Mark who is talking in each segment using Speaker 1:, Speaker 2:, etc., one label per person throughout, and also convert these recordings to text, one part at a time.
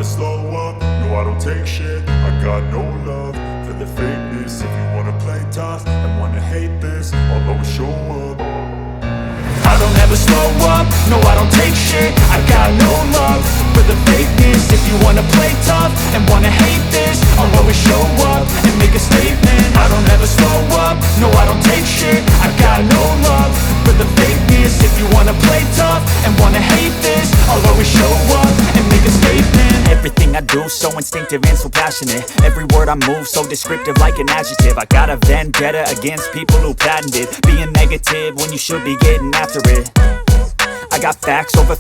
Speaker 1: slow up, no I don't take shit. I got no love for the fakeness. If you wanna play tough and wanna hate this, I'll always show up. I don't ever slow up, no I don't take shit. I got no love for the fakeness. If you wanna play tough and wanna hate this, I'll always show up and make a statement. I don't ever slow up, no I don't take shit. I got no love for the fakeness. If you wanna play tough and wanna hate this, I'll always show up and make a statement.
Speaker 2: Everything I do so instinctive and so passionate. Every word I move so descriptive like an adjective. I got a vendetta against people who patented being negative when you should be getting after it. I got facts over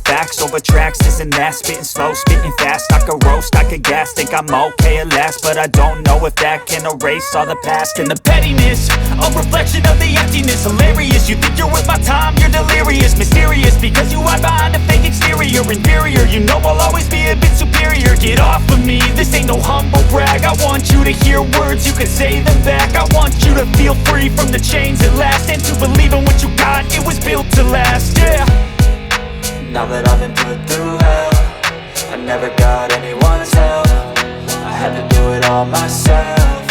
Speaker 2: tracks, this and that. Spitting slow, spitting fast, I could roast, I could gas. Think I'm okay at last, but I don't know if that can erase all the past. And the pettiness, a reflection of the emptiness. Hilarious, you think you're worth my time, you're delirious. Mysterious, because you hide behind a fake exterior. Inferior, you know I'll always be a bit superior. Get off of me, this ain't no humble brag. I want you to hear words, you can say them back. I want you to feel free from the chains at last, and to believe in what you got, it was built to last, yeah.
Speaker 3: Now that I've been put through hell, I never got anyone's help. I had to do it all myself.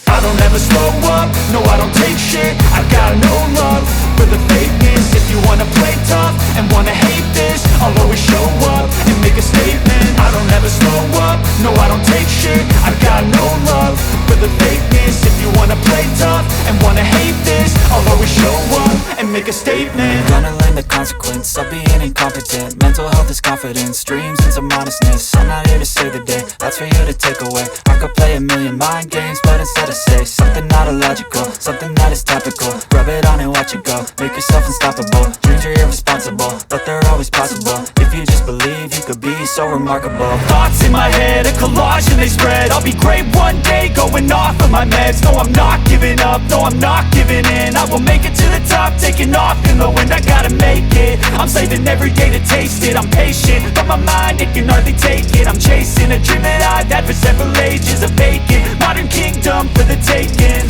Speaker 1: I don't ever slow up, no I don't take shit. I got no love for the fakeness. If you wanna play tough and wanna hate this, I'll always show up and make a statement. I don't ever slow up, no I don't take shit. I got no love for the fakeness. If you wanna play tough and wanna hate this, I'll always show up and make a statement.
Speaker 3: Gonna learn the consequence of being incompetent. Mental health is confidence, dreams and some honestness. I'm not here to save the day, that's for you to take away. I could play a million mind games, but instead I say something not illogical, something that is topical. Rub it on and watch it go, make yourself unstoppable. Dreams are irresponsible, but they're always possible. If you just believe, you could be so remarkable.
Speaker 2: Thoughts in my head, a collage and they spread. I'll be great one day, going off of my meds. No, I'm not giving up, no, I'm not giving in. I will make it to the top, taking off in the wind. I gotta make it, I'm saving every day to taste it. I'm patient, but my mind, it can hardly take it. I'm chasing a dream that I've had for several ages. A vacant, modern kingdom for the taking.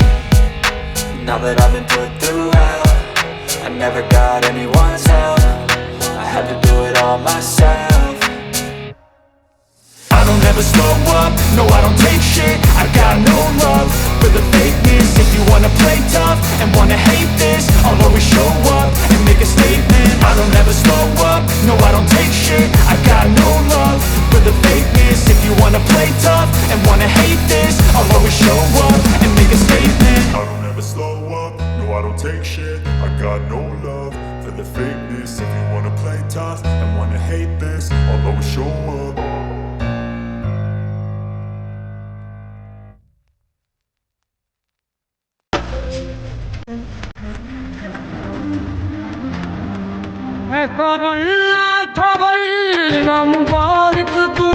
Speaker 3: Now that I've been put through hell, I never got anyone's help. I had to do it all myself.
Speaker 1: I don't ever slow up, no I don't take shit. I got no love for the fakeness. If you wanna play tough and wanna hate this, I'll always show up and make a statement. I don't ever slow up, no I don't take shit. I got no love for the fakeness. If you wanna play tough and wanna hate this, I'll always show up and make a statement. I don't ever slow up, no I don't take shit. I got no love for the fakeness. If you wanna play tough and wanna hate this, I'll always show up.
Speaker 4: ecor la tabay, nam barik tu